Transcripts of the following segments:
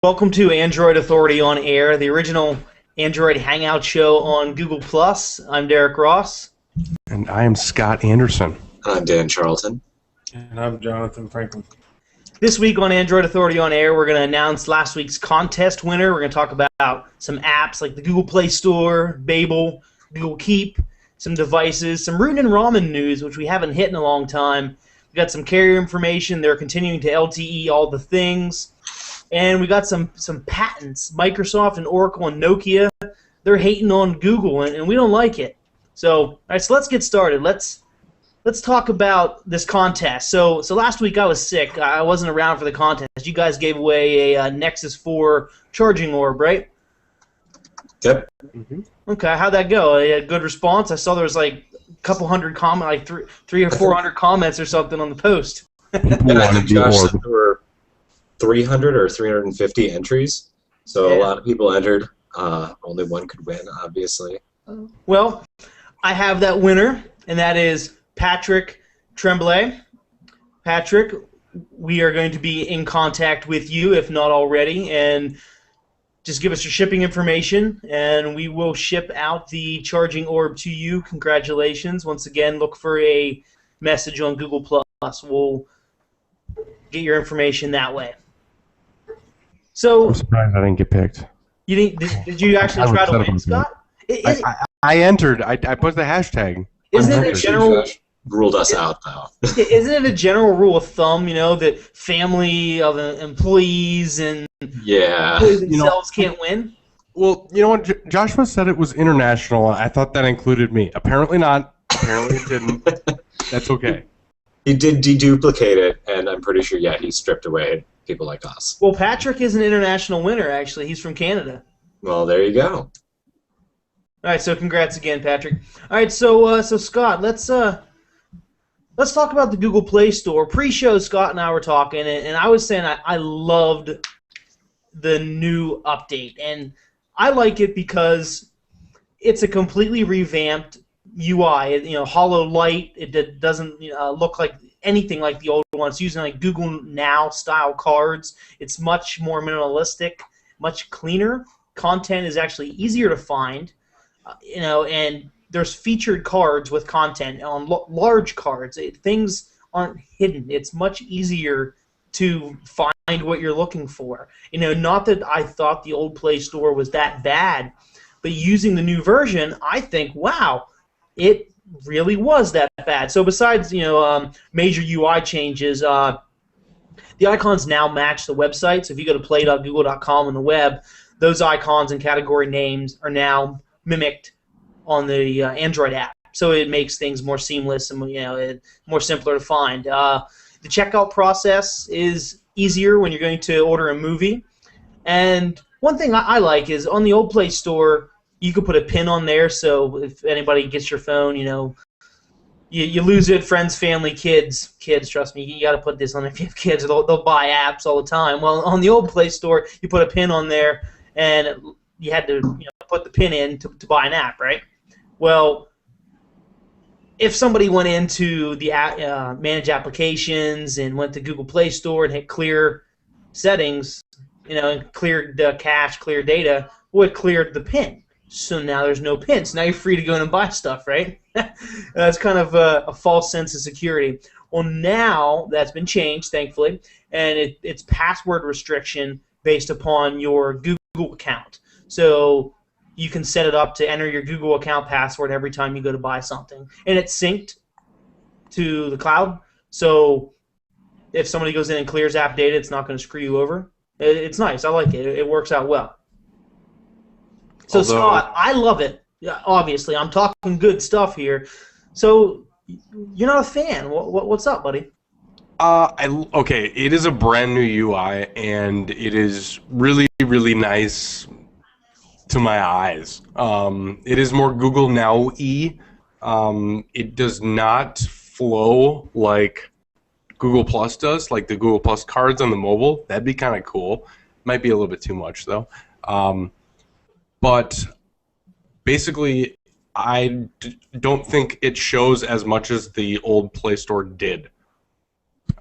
Welcome to Android Authority on Air, the original Android Hangout show on Google+. I'm Derek Ross. And I am Scott Anderson. I'm Dan Charlton. And I'm Jonathan Franklin. This week on Android Authority on Air, we're going to announce last week's contest winner. We're going to talk about some apps like the Google Play Store, Babel, Google Keep, some devices, some rootin' and ramen news, which we haven't hit in a long time. We got some carrier information. They're continuing to LTE all the things. And we got some patents. Microsoft and Oracle and Nokia, they're hating on Google, and we don't like it. So, all right, so let's get started. Let's talk about this contest. So last week I was sick. I wasn't around for the contest. You guys gave away a Nexus 4 charging orb, right? Yep. Mm-hmm. Okay, how'd that go? You had a good response? I saw there was like a couple hundred comments, like three or 400 comments or something on the post. And I think, Josh, said there were 300 or 350 entries, so yeah. A lot of people entered. Only one could win, obviously. Well, I have that winner, and that is Patrick Tremblay. Patrick, we are going to be in contact with you, if not already, and just give us your shipping information, and we will ship out the charging orb to you. Congratulations. Once again, look for a message on Google+. We'll get your information that way. So, I'm surprised I didn't get picked. you did you actually try to win, Scott? I entered. I put the hashtag. Isn't it a general... Ruled us out, though. Isn't it a general rule of thumb, that family of employees and employees themselves can't win? Well, you know what? Joshua said it was international. I thought that included me. Apparently not. Apparently it didn't. That's okay. He did deduplicate it, and I'm pretty sure, he stripped away people like us. Well, Patrick is an international winner, actually. He's from Canada. Well, there you go. All right, so congrats again, Patrick. All right, so Scott, let's talk about the Google Play Store. Pre-show, Scott and I were talking, and I was saying I loved the new update, and I like it because it's a completely revamped UI. Hollow light. It doesn't look like anything like the old one. It's using like Google Now style cards. It's much more minimalistic, much cleaner. Content is actually easier to find, and there's featured cards with content on large cards. Things aren't hidden. It's much easier to find what you're looking for. Not that I thought the old Play Store was that bad, but using the new version, I think, wow, it really was that bad. So besides, major UI changes, the icons now match the website. So if you go to play.google.com on the web, those icons and category names are now mimicked on the Android app, so it makes things more seamless and more simpler to find. The checkout process is easier when you're going to order a movie. And one thing I like is on the old Play Store, you could put a pin on there, so if anybody gets your phone, you lose it. Friends, family, kids. Trust me, you got to put this on. If you have kids, they'll buy apps all the time. Well, on the old Play Store, you put a pin on there, and you had to put the pin in to buy an app, right? Well, if somebody went into the manage applications and went to Google Play Store and hit clear settings, and cleared the cache, clear data, it cleared the pin. So now there's no pin. So now you're free to go in and buy stuff, right? That's kind of a false sense of security. Well, now that's been changed, thankfully, and it's password restriction based upon your Google account. So you can set it up to enter your Google account password every time you go to buy something. And it's synced to the cloud, so if somebody goes in and clears app data, it's not going to screw you over. It's nice. I like it. It works out well. So, Scott, I love it. Obviously, I'm talking good stuff here. So you're not a fan. What's up, buddy? Okay, it is a brand new UI, and it is really, really nice to my eyes. It is more Google Now-y. It does not flow like Google Plus does, like the Google Plus cards on the mobile. That'd be kind of cool. Might be a little bit too much, though. But basically, I don't think it shows as much as the old Play Store did.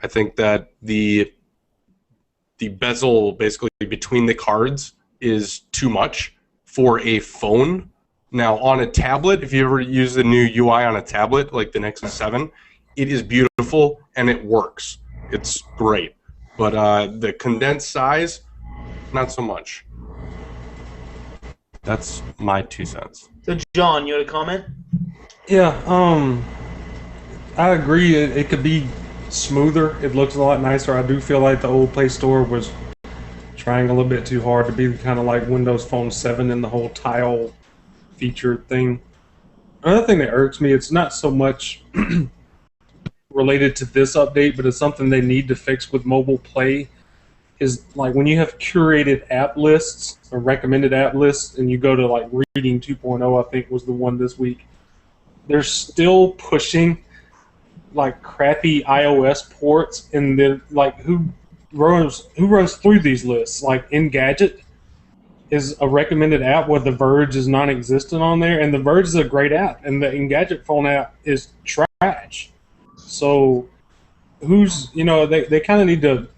I think that the the bezel basically between the cards is too much for a phone. Now, on a tablet, if you ever use the new UI on a tablet, like the Nexus 7, it is beautiful and it works. It's great. But the condensed size, not so much. That's my 2 cents. So, John, you had a comment? Yeah, I agree. It could be smoother. It looks a lot nicer. I do feel like the old Play Store was trying a little bit too hard to be kind of like Windows Phone 7 and the whole tile feature thing. Another thing that irks me, it's not so much related to this update, but it's something they need to fix with mobile play, is like when you have curated app lists or recommended app lists and you go to like Reading 2.0, I think was the one this week, they're still pushing like crappy iOS ports, and then like who runs through these lists? Like Engadget is a recommended app where The Verge is non-existent on there, and The Verge is a great app, and the Engadget phone app is trash. So they kind of need to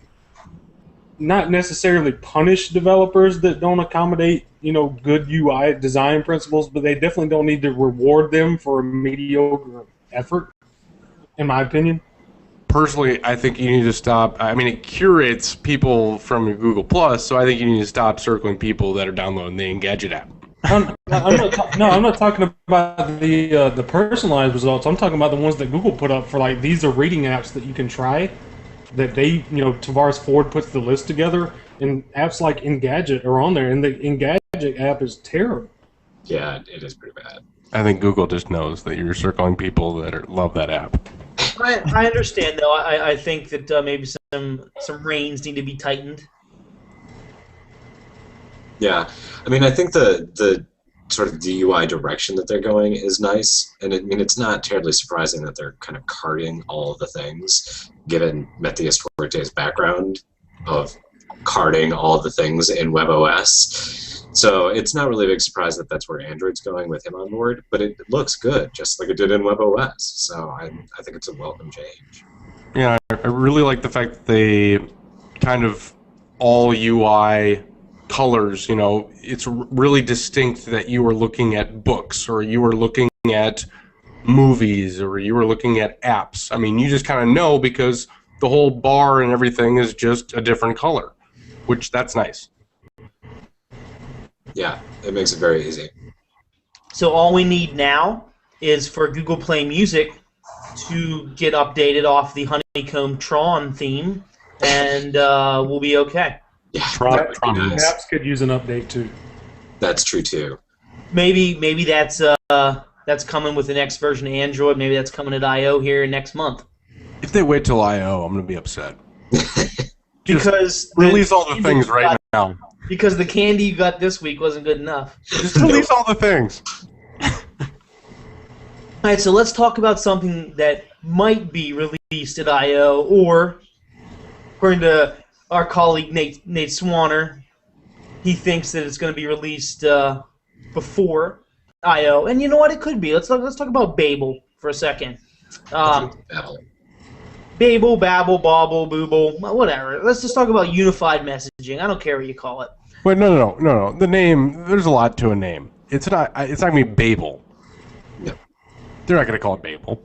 not necessarily punish developers that don't accommodate good UI design principles, but they definitely don't need to reward them for a mediocre effort, in my opinion. Personally, I think you need to stop. I mean, it curates people from your Google Plus, so I think you need to stop circling people that are downloading the Engadget app. I'm not talking about the personalized results. I'm talking about the ones that Google put up for like these are reading apps that you can try. That they, Tavares Ford puts the list together, and apps like Engadget are on there, and the Engadget app is terrible. Yeah, it is pretty bad. I think Google just knows that you're circling people that love that app. I understand, though. I think that maybe some reins need to be tightened. Yeah, I mean, I think the sort of DUI direction that they're going is nice, and it's not terribly surprising that they're kind of carting all of the things, given Matthias Fuerte's background of carting all of the things in WebOS. So it's not really a big surprise that that's where Android's going with him on board, but it looks good, just like it did in WebOS. So I think it's a welcome change. Yeah, I really like the fact that they kind of all UI colors, it's really distinct that you are looking at books or you are looking at movies or you are looking at apps. I mean, you just kind of know because the whole bar and everything is just a different color, which that's nice. Yeah, it makes it very easy. So all we need now is for Google Play Music to get updated off the Honeycomb Tron theme, and we'll be okay. Yeah, apps could use an update too. That's true too. Maybe that's coming with the next version of Android. Maybe that's coming at I/O here next month. If they wait till I/O, I'm going to be upset. Because release all the things right now. Because the candy you got this week wasn't good enough. Just release all the things. All right, so let's talk about something that might be released at I/O, or according to our colleague Nate Swanner, he thinks that it's going to be released before I/O. And you know what? It could be. Let's talk about Babel for a second. Babel, Babel, Bobble, Booble, whatever. Let's just talk about unified messaging. I don't care what you call it. Wait, no. The name, there's a lot to a name. It's not going to be Babel. No. They're not going to call it Babel.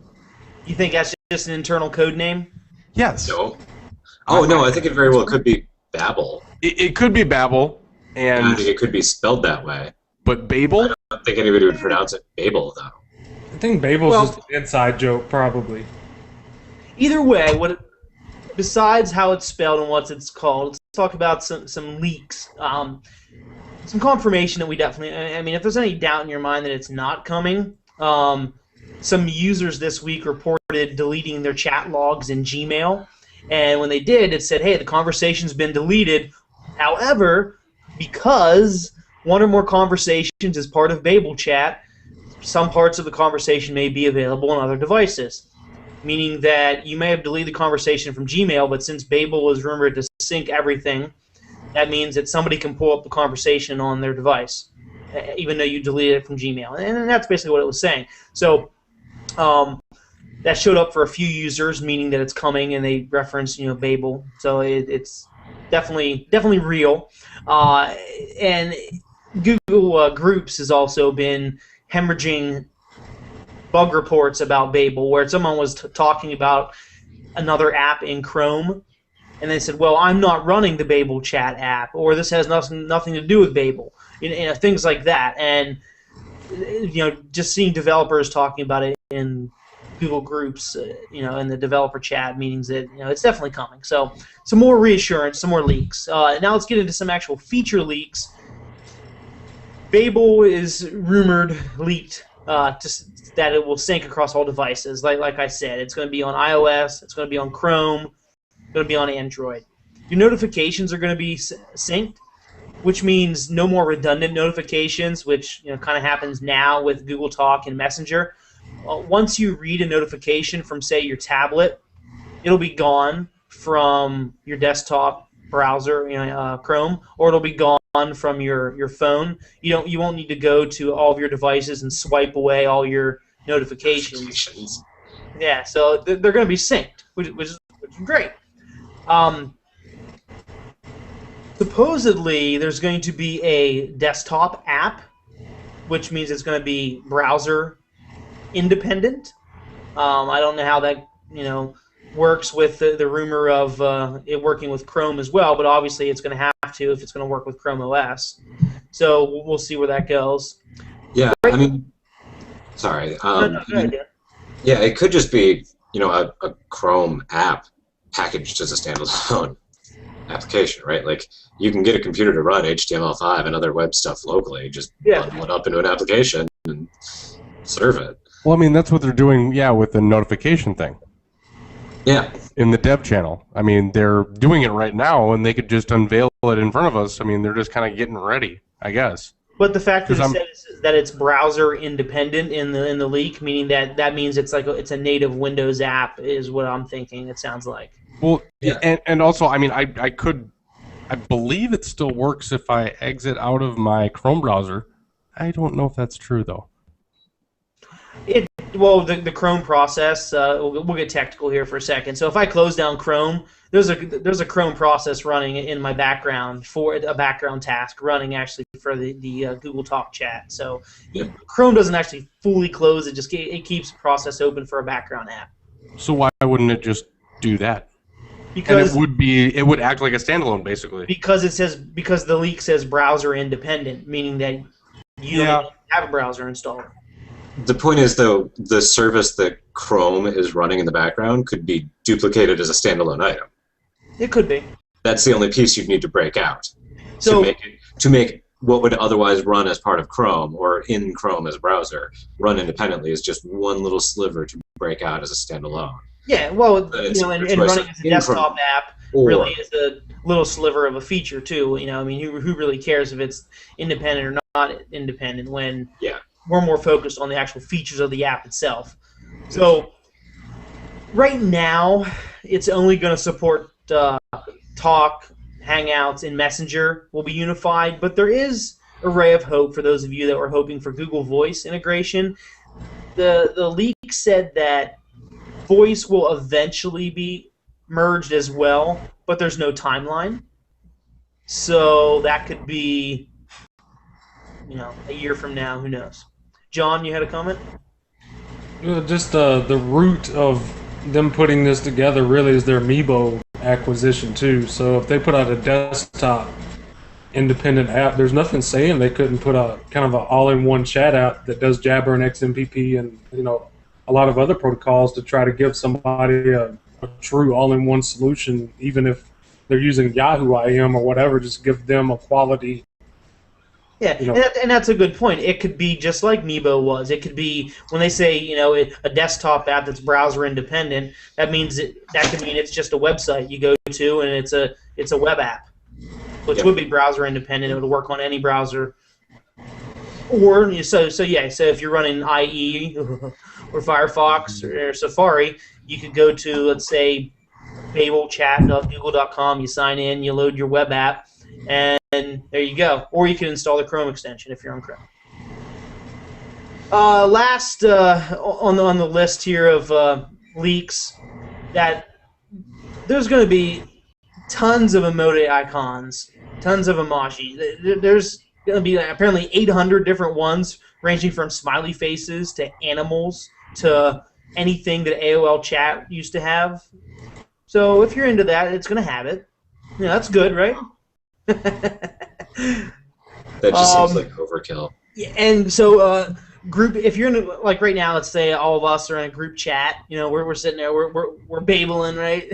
You think that's just an internal code name? Yes. No. Oh, no, I think it very well could be Babel. It could be Babel, and I think it could be spelled that way. But Babel? I don't think anybody would pronounce it Babel, though. I think Babel's just an inside joke, probably. Either way, besides how it's spelled and what it's called, let's talk about some leaks. Some confirmation that we definitely... I mean, if there's any doubt in your mind that it's not coming, some users this week reported deleting their chat logs in Gmail. And when they did, it said, hey, the conversation's been deleted. However, because one or more conversations is part of Babel chat, some parts of the conversation may be available on other devices. Meaning that you may have deleted the conversation from Gmail, but since Babel is rumored to sync everything, that means that somebody can pull up the conversation on their device, even though you deleted it from Gmail. And that's basically what it was saying. So that showed up for a few users, meaning that it's coming, and they reference, Babel. So it's definitely real. And Google Groups has also been hemorrhaging bug reports about Babel, where someone was talking about another app in Chrome, and they said, "Well, I'm not running the Babel chat app," or "This has nothing to do with Babel," things like that. And just seeing developers talking about it in Google Groups, in the developer chat meetings, that it's definitely coming. So some more reassurance, some more leaks. Now let's get into some actual feature leaks. Babel is rumored leaked that it will sync across all devices. Like I said, it's going to be on iOS, it's going to be on Chrome, it's going to be on Android. Your notifications are going to be synced, which means no more redundant notifications, which kind of happens now with Google Talk and Messenger. Once you read a notification from, say, your tablet, it'll be gone from your desktop browser, Chrome, or it'll be gone from your phone. You won't need to go to all of your devices and swipe away all your notifications. Yeah, so they're going to be synced, which is great. Supposedly, there's going to be a desktop app, which means it's going to be browser independent. I don't know how that works with the rumor of it working with Chrome as well, but obviously it's going to have to if it's going to work with Chrome OS. So we'll see where that goes. Yeah, I mean, sorry. Yeah, it could just be a Chrome app packaged as a standalone application, right? Like, you can get a computer to run HTML5 and other web stuff locally. Just bundle it up into an application and serve it. Well, I mean, that's what they're doing, with the notification thing. Yeah. In the dev channel. I mean, they're doing it right now, and they could just unveil it in front of us. I mean, they're just kind of getting ready, I guess. But the fact that it says that it's browser independent in the leak, meaning that means it's a native Windows app, is what I'm thinking. It sounds like. Well, and also, I mean, I believe it still works if I exit out of my Chrome browser. I don't know if that's true, though. The Chrome process, we'll get technical here for a second. So if I close down Chrome, there's a Chrome process running in my background for a background task running actually for the Google Talk chat. So Chrome doesn't actually fully close; it keeps the process open for a background app. So why wouldn't it just do that? Because it would act like a standalone, basically. Because the leak says browser independent, meaning that you don't have a browser installed. The point is, though, the service that Chrome is running in the background could be duplicated as a standalone item. It could be. That's the only piece you'd need to break out to make what would otherwise run as part of Chrome or in Chrome as a browser run independently is just one little sliver to break out as a standalone. Yeah, well, and running as a desktop app really is a little sliver of a feature too. I mean, who really cares if it's independent or not independent when we're more focused on the actual features of the app itself. So right now, it's only going to support Talk, Hangouts, and Messenger will be unified, but there is a ray of hope for those of you that were hoping for Google Voice integration. The leak said that Voice will eventually be merged as well, but there's no timeline. So that could be, a year from now. Who knows? John, you had a comment? Just the root of them putting this together really is their Meebo acquisition too. So if they put out a desktop independent app, there's nothing saying they couldn't put a kind of an all-in-one chat app that does Jabber and XMPP and a lot of other protocols to try to give somebody a true all-in-one solution, even if they're using Yahoo IM or whatever. Just give them a quality. Yeah, and that's a good point. It could be just like Meebo was. It could be when they say a desktop app that's browser independent. That means that could mean it's just a website you go to and it's a web app, which would be browser independent. It would work on any browser. Or so if you're running IE or Firefox or Safari, you could go to, let's say, babelchat.google.com. You sign in, you load your web app, and there you go. Or you can install the Chrome extension if you're on Chrome. Last on the list here of leaks, that there's going to be tons of emoji icons, tons of emoji. There's going to be apparently 800 different ones, ranging from smiley faces to animals to anything that AOL chat used to have. So if you're into that, it's going to have it. Yeah, that's good, right? That just seems like overkill. Yeah, and so group. If you're in like right now, let's say all of us are in a group chat. You know, we're sitting there, we're babeling, right?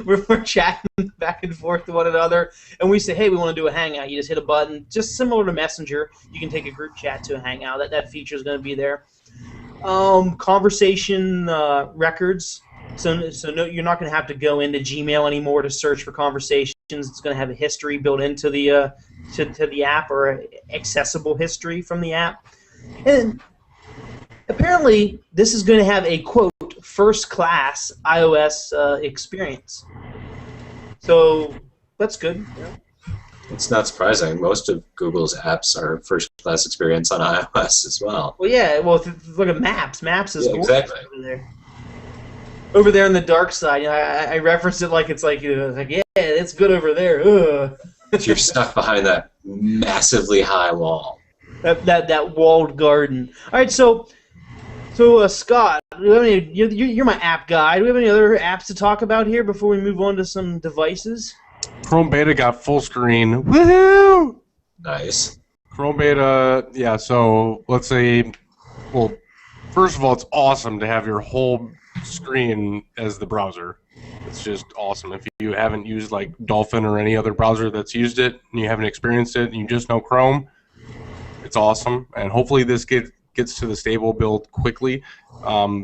we're chatting back and forth to one another, and we say, hey, we want to do a hangout. You just hit a button, just similar to Messenger. You can take a group chat to a hangout. That feature is going to be there. Conversation records. So no, you're not going to have to go into Gmail anymore to search for conversations. It's going to have a history built into the to the app, or accessible history from the app. And apparently, this is going to have a quote first-class iOS experience. So that's good. Yeah. It's not surprising. Most of Google's apps are first-class experience on iOS as well. Well, yeah. Well, look at Maps. Maps is exactly over there. Over there on the dark side, you know, I referenced it like it's like, you know, like, yeah, it's good over there. Ugh. You're stuck behind that massively high wall. That walled garden. All right, so Scott, do we have any, you're my app guy. Do we have any other apps to talk about here before we move on to some devices? Chrome Beta got full screen. Woohoo! Nice. Chrome Beta, yeah. So let's say, well, first of all, it's awesome to have your whole screen as the browser. It's just awesome. If you haven't used like Dolphin or any other browser that's used it, and you haven't experienced it, and you just know Chrome, it's awesome. And hopefully this gets to the stable build quickly.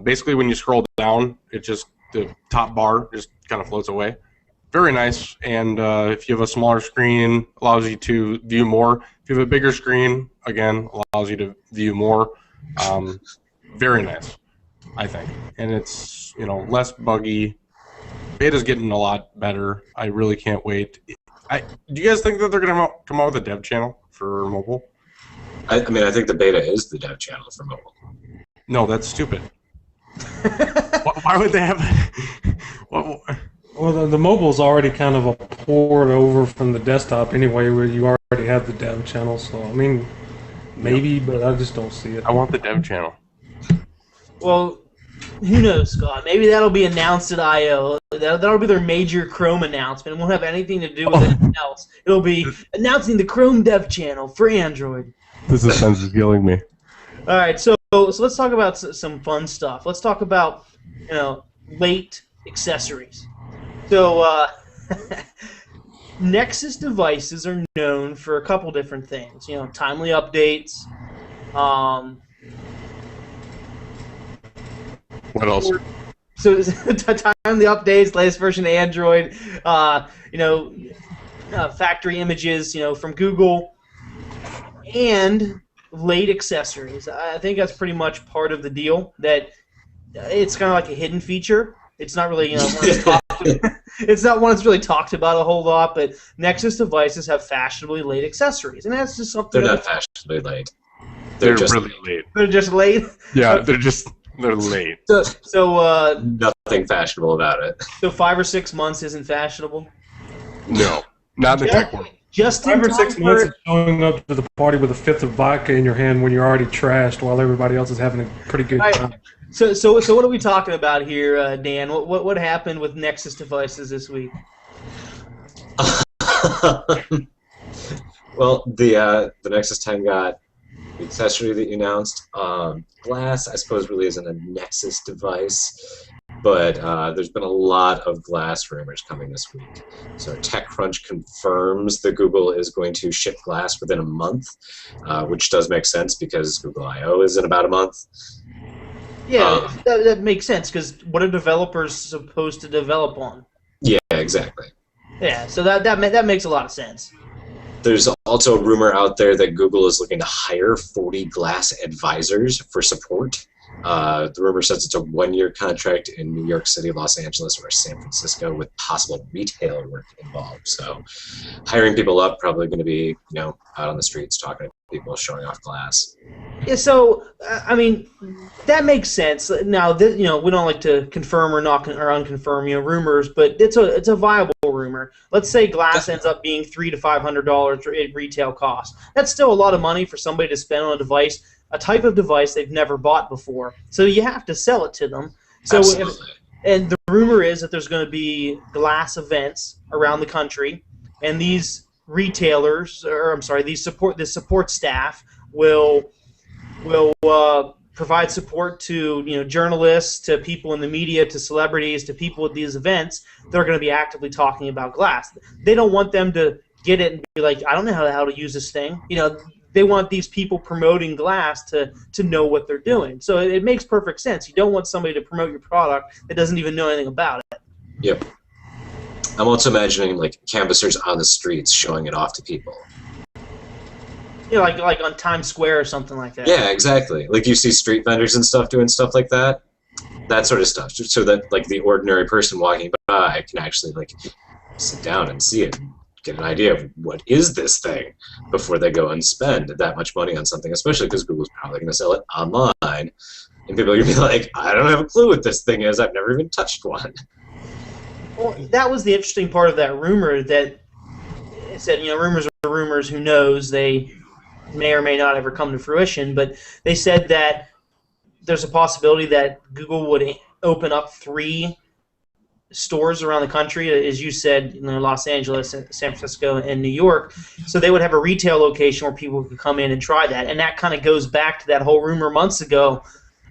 Basically, when you scroll down, it just, the top bar just kind of floats away. Very nice. And if you have a smaller screen, allows you to view more. If you have a bigger screen, again, allows you to view more. Very nice, I think. And it's, you know, less buggy. Beta's getting a lot better. I really can't wait. Do you guys think that they're going to come out with a dev channel for mobile? I mean, I think the beta is the dev channel for mobile. No, that's stupid. Why would they have... Well, the mobile's already kind of a port over from the desktop anyway, where you already have the dev channel. So, I mean, maybe, but I just don't see it. I want the dev channel. Well, who knows, Scott? Maybe that'll be announced at I/O. That'll be their major Chrome announcement. It won't have anything to do with anything else. It'll be announcing the Chrome dev channel for Android. This suspense is killing me. All right, so let's talk about some fun stuff. Let's talk about, you know, late accessories. So Nexus devices are known for a couple different things. You know, timely updates. What else? So timely updates, latest version of Android. You know, factory images. You know, from Google, and late accessories. I think that's pretty much part of the deal. That it's kind of like a hidden feature. It's not really, you know, it's not one that's really talked about a whole lot, but Nexus devices have fashionably late accessories, and that's just something. They're not fashionably late. They're just really late. They're just late. Yeah, they're late. So nothing fashionable about it. So 5 or 6 months isn't fashionable. No, not in the tech world. Just 5 or 6 months of showing up to the party with a fifth of vodka in your hand when you're already trashed, while everybody else is having a pretty good time. So what are we talking about here, Dan? What happened with Nexus devices this week? Well, the Nexus 10 got the accessory that you announced. Glass, I suppose, really isn't a Nexus device, but there's been a lot of Glass rumors coming this week. So TechCrunch confirms that Google is going to ship Glass within a month, which does make sense because Google I/O is in about a month. Yeah, that makes sense, because what are developers supposed to develop on? Yeah, exactly. Yeah, so that makes a lot of sense. There's also a rumor out there that Google is looking to hire 40 Glass advisors for support. The rumor says it's a 1-year contract in New York City, Los Angeles, or San Francisco, with possible retail work involved. So hiring people up, probably going to be, you know, out on the streets talking to people, showing off Glass. Yeah, so I mean, that makes sense. Now, you know, we don't like to confirm or not or unconfirm, you know, rumors, but it's a viable rumor. Let's say glass ends up being $300 to $500 at retail cost. That's still a lot of money for somebody to spend on a device, a type of device they've never bought before. So you have to sell it to them. So Absolutely. and the rumor is that there's going to be glass events around the country, and these retailers, or I'm sorry, this support staff will provide support to, you know, journalists, to people in the media, to celebrities, to people at these events. They're going to be actively talking about glass. They don't want them to get it and be like, I don't know how to use this thing. You know, they want these people promoting glass to know what they're doing. So it makes perfect sense. You don't want somebody to promote your product that doesn't even know anything about it. Yep. I'm also imagining like canvassers on the streets showing it off to people. You know, like on Times Square or something like that. Yeah, exactly. Like you see street vendors and stuff doing stuff like that. That sort of stuff. So that like the ordinary person walking by can actually like sit down and see it and get an idea of what is this thing before they go and spend that much money on something, especially because Google's probably going to sell it online. And people are going to be like, I don't have a clue what this thing is. I've never even touched one. Well, that was the interesting part of that rumor, that it said, you know, rumors are rumors, who knows, they may or may not ever come to fruition, but they said that there's a possibility that Google would open up 3 stores around the country, as you said, in Los Angeles, San Francisco, and New York. So they would have a retail location where people could come in and try that. And that kind of goes back to that whole rumor months ago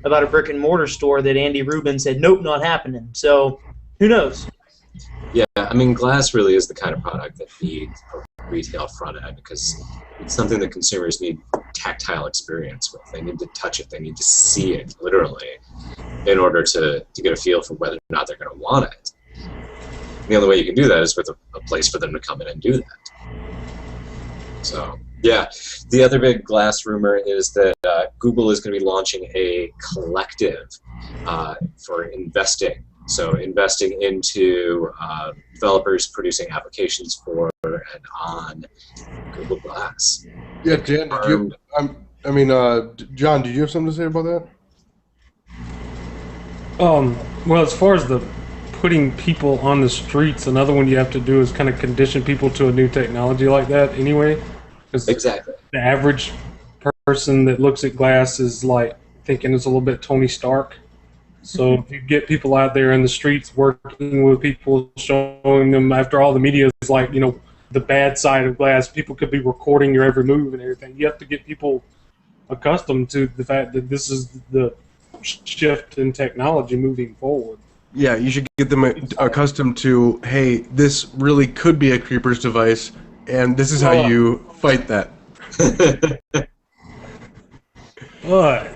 about a brick and mortar store that Andy Rubin said, nope, not happening. So who knows? Yeah, I mean, glass really is the kind of product that needs a retail front end because it's something that consumers need tactile experience with. They need to touch it. They need to see it, literally, in order to get a feel for whether or not they're going to want it. And the only way you can do that is with a place for them to come in and do that. So, yeah. The other big glass rumor is that Google is going to be launching a collective for investing. So investing into developers producing applications for and on Google Glass. Yeah, Jan, did you? John, did you have something to say about that? Well, as far as the putting people on the streets, another one you have to do is kind of condition people to a new technology like that anyway. Exactly. The average person that looks at glass is like thinking it's a little bit Tony Stark. So if you get people out there in the streets working with people, showing them, after all the media is like, you know, the bad side of glass, people could be recording your every move and everything. You have to get people accustomed to the fact that this is the shift in technology moving forward. Yeah, you should get them accustomed to, hey, this really could be a creeper's device, and this is how you fight that. But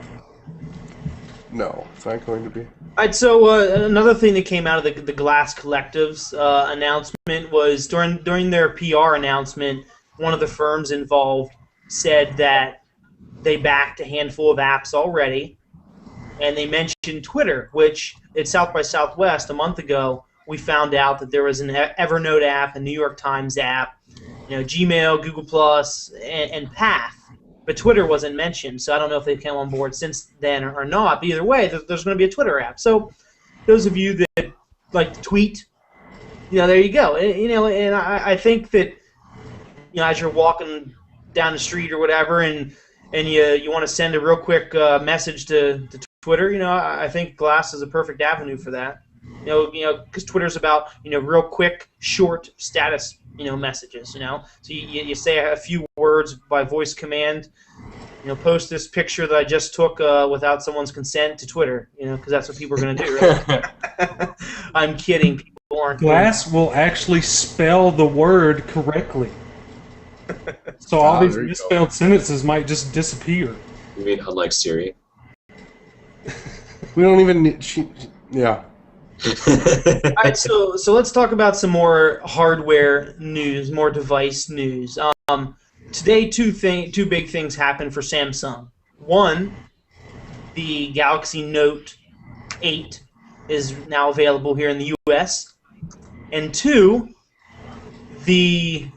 No, it's not going to be. All right, so another thing that came out of the Glass Collective's announcement was during their PR announcement, one of the firms involved said that they backed a handful of apps already, and they mentioned Twitter, which at South by Southwest a month ago, we found out that there was an Evernote app, a New York Times app, you know, Gmail, Google Plus, and Path. But Twitter wasn't mentioned, so I don't know if they've come on board since then or not. But either way, there's going to be a Twitter app. So those of you that like to tweet, you know, there you go. You know, and I think that, you know, as you're walking down the street or whatever, and you want to send a real quick message to Twitter, you know, I think Glass is a perfect avenue for that. You know, because Twitter's about, you know, real quick, short status, you know, messages. You know, so you say a few words by voice command. You know, post this picture that I just took without someone's consent to Twitter. You know, because that's what people are going to do. Right? I'm kidding. People aren't. Glass will actually spell the word correctly. So all these misspelled sentences might just disappear. You mean unlike Siri? We don't even need. Yeah. All right, so let's talk about some more hardware news, more device news. Today, two big things happened for Samsung. One, the Galaxy Note 8 is now available here in the U.S. And two, the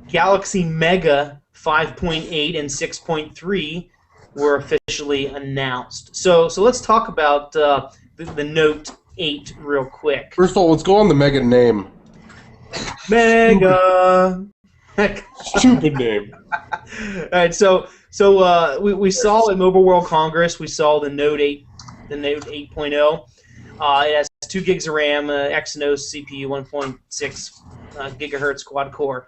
Galaxy Mega 5.8 and 6.3 were officially announced. So let's talk about the Note 8 real quick. First of all, let's go on the Mega name. Mega. Stupid name. All right, so we saw at Mobile World Congress, we saw the Note 8, the Note 8.0. It has 2 gigs of RAM, Exynos CPU, 1.6 gigahertz quad core.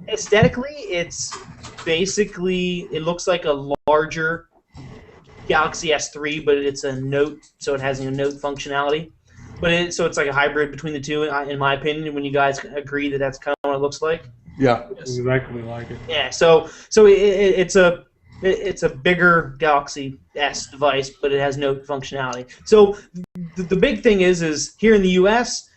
Aesthetically, it's basically, it looks like a larger Galaxy S3, but it's a Note, so it has Note functionality. But so it's like a hybrid between the two, in my opinion. When you guys agree that that's kind of what it looks like. Yeah. Exactly like it. Yeah. So it's a bigger Galaxy S device, but it has Note functionality. So the big thing is here in the U.S.,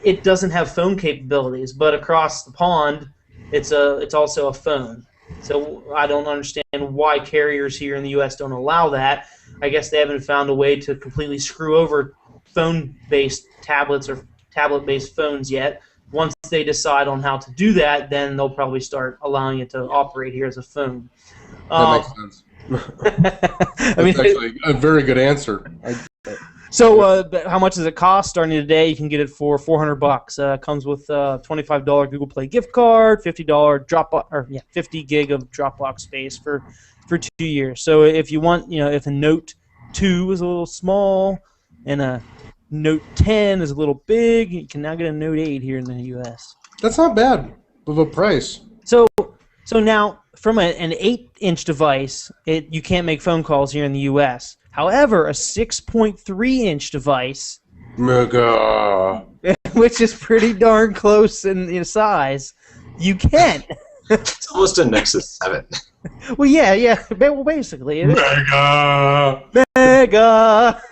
it doesn't have phone capabilities, but across the pond, it's also a phone. So I don't understand why carriers here in the U.S. don't allow that. I guess they haven't found a way to completely screw over phone-based tablets or tablet-based phones yet. Once they decide on how to do that, then they'll probably start allowing it to operate here as a phone. That makes sense. That's actually a very good answer. So how much does it cost? Starting today, you can get it for $400. Comes with a $25 Google Play gift card, $50 50 gig of Dropbox space for 2 years. So if you want, if a Note 2 is a little small and a Note 10 is a little big, you can now get a Note 8 here in the U.S. That's not bad of a price. So now, from an 8-inch device, you can't make phone calls here in the U.S. However, a 6.3-inch device, Mega, which is pretty darn close in size, you can. It's almost a Nexus 7. Well, yeah. Well, basically, it is. Mega.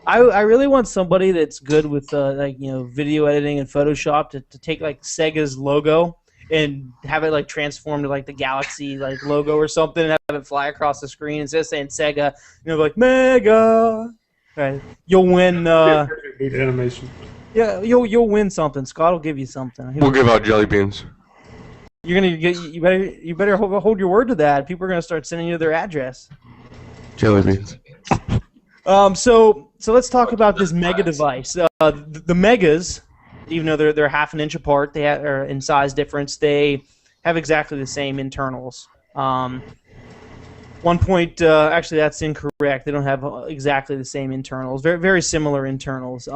I really want somebody that's good with video editing and Photoshop to take like Sega's logo and have it like transformed to like the Galaxy like logo or something, and have it fly across the screen instead of saying Sega, like Mega. Right, you'll win. Perfect animation. Yeah, you'll win something. Scott will give you something. We'll give out jelly beans. You're gonna get. You better hold your word to that. People are gonna start sending you their address. Jelly beans. So let's talk about this Mega device. The Megas, even though they're half an inch apart, they are in size difference. They have exactly the same internals. Actually, that's incorrect. They don't have exactly the same internals. Very, very similar internals.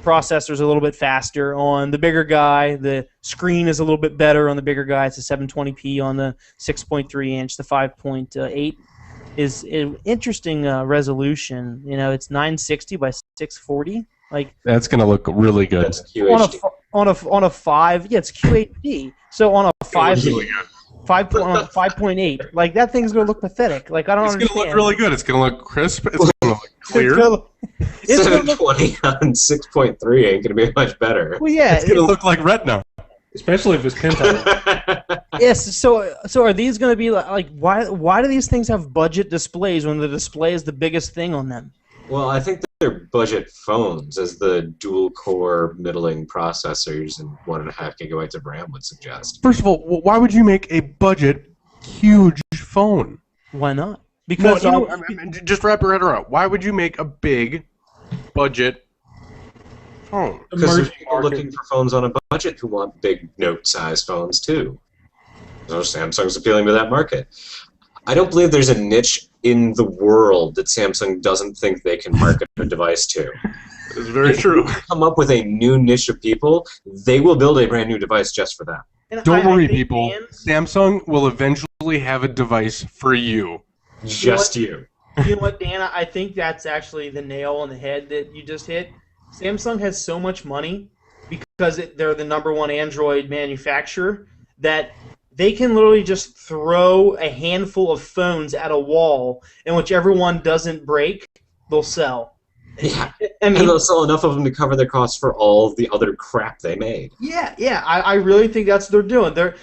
Processor's a little bit faster on the bigger guy. The screen is a little bit better on the bigger guy. It's a 720p on the 6.3-inch. The 5.8 is an interesting resolution. It's 960 by 640. Like that's gonna look really good. That's QHD. On a 5. Yeah, it's QHD. So on a 5. Really good. 5.8. Like that thing's gonna look pathetic. Like I don't understand. It's gonna look really good. It's gonna look crisp. It's gonna look clear. It's gonna look, 720 on 6.3 ain't gonna be much better. well, yeah. It's gonna look like Retina. Especially if it's pentile. Yes. So are these gonna be like why do these things have budget displays when the display is the biggest thing on them? Well, I think they're budget phones, as the dual-core middling processors and 1.5 gigabytes of RAM would suggest. First of all, why would you make a budget huge phone? Why not? Because just wrap your head around. Why would you make a big budget phone? Because there's people looking for phones on a budget who want big Note-sized phones too. So Samsung's appealing to that market. I don't believe there's a niche in the world that Samsung doesn't think they can market a device to. It's very true. If you come up with a new niche of people, they will build a brand new device just for that. Don't worry, people. Samsung will eventually have a device for you. Just you. You know what, Dan? I think that's actually the nail on the head that you just hit. Samsung has so much money because they're the #1 Android manufacturer that they can literally just throw a handful of phones at a wall, and whichever one doesn't break, they'll sell. Yeah, and they'll sell enough of them to cover their costs for all of the other crap they made. Yeah. I really think that's what they're doing.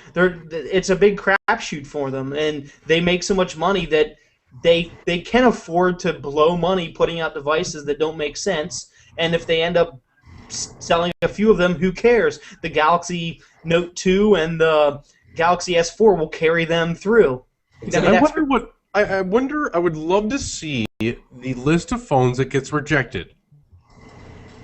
It's a big crapshoot for them, and they make so much money that they can afford to blow money putting out devices that don't make sense. And if they end up selling a few of them, who cares? The Galaxy Note 2 and the Galaxy S4 will carry them through. I wonder what. I wonder. I would love to see the list of phones that gets rejected.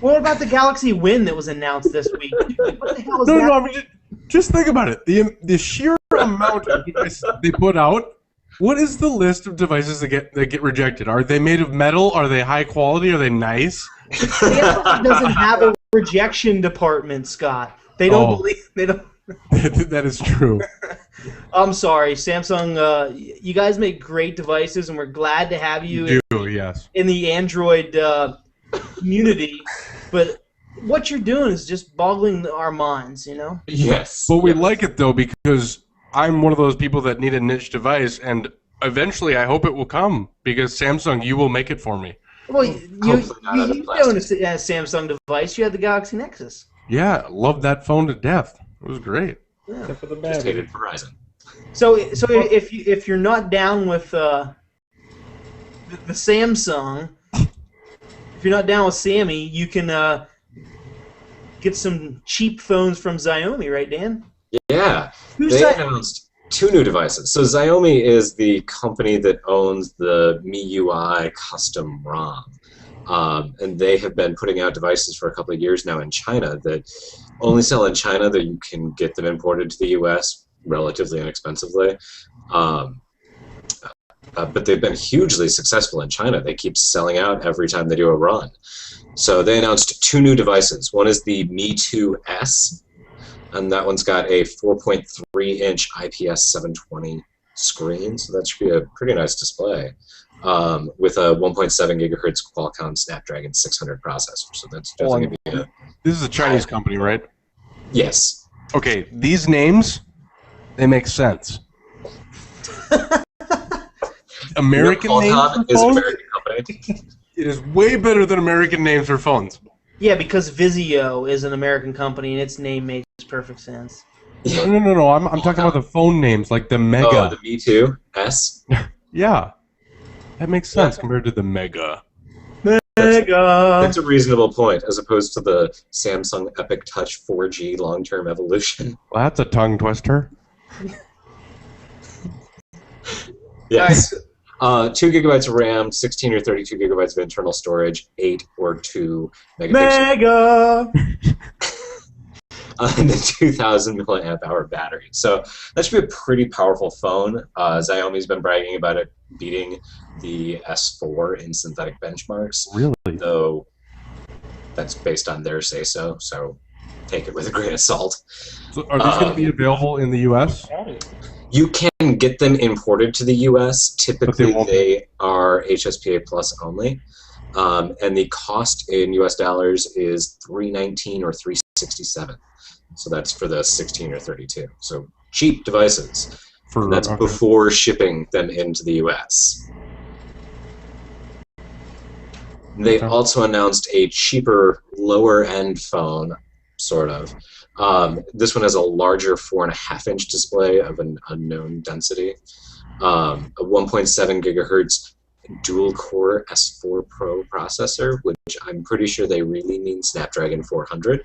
What about the Galaxy Win that was announced this week? What the hell is that? No. I mean, just think about it. The sheer amount of devices they put out. What is the list of devices that get rejected? Are they made of metal? Are they high quality? Are they nice? Samsung doesn't have a rejection department, Scott. They don't believe. They don't. That is true. I'm sorry, Samsung. You guys make great devices, and we're glad to have you Yes. in the Android community. But what you're doing is just boggling our minds, you know? Yes. But we like it, though, because I'm one of those people that need a niche device, and eventually I hope it will come, because Samsung, you will make it for me. Well, you own a Samsung device. You had the Galaxy Nexus. Yeah, love that phone to death. It was great. Yeah. Except for the Just battery. hated Verizon. So if you're not down with the Samsung, if you're not down with Sammy, you can get some cheap phones from Xiaomi, right, Dan? Yeah. Who's They that? announced 2 new devices. So Xiaomi is the company that owns the MIUI custom ROM. And they have been putting out devices for a couple of years now in China that only sell in China, that you can get them imported to the US relatively inexpensively. But they've been hugely successful in China. They keep selling out every time they do a run. So they announced 2 new devices. One is the Mi 2S, and that one's got a 4.3-inch IPS 720 screen, so that should be a pretty nice display, with a 1.7 gigahertz Qualcomm Snapdragon 600 processor. So that's definitely going to be a... This is a Chinese company, right? Yes. Okay, these names, they make sense. American names for Qualcomm is an phones? American company. It is way better than American names for phones. Yeah, because Vizio is an American company, and its name makes perfect sense. No. I'm talking about the phone names, like the Mega. Oh, the Mi 2S? Yeah, that makes sense compared to the Mega. Mega. That's a reasonable point, as opposed to the Samsung Epic Touch 4G long-term evolution. Well, that's a tongue twister. Yes. 2 gigabytes of RAM, 16 or 32 gigabytes of internal storage, 8 or 2 megapixels, Mega. and a 2,000 milliamp hour battery. So that should be a pretty powerful phone. Xiaomi's been bragging about it beating the S4 in synthetic benchmarks, Really? though that's based on their say-so, so take it with a grain of salt. So are these going to be available in the U.S.? You can get them imported to the U.S. Typically, won't. they are HSPA Plus only, and the cost in U.S. dollars is $319 or $367. So that's for the 16 or 32. So cheap devices. And that's before shipping them into the U.S. They also announced a cheaper, lower-end phone, sort of. This one has a larger 4.5-inch display of an unknown density, a 1.7 gigahertz dual-core S4 Pro processor, which I'm pretty sure they really mean Snapdragon 400.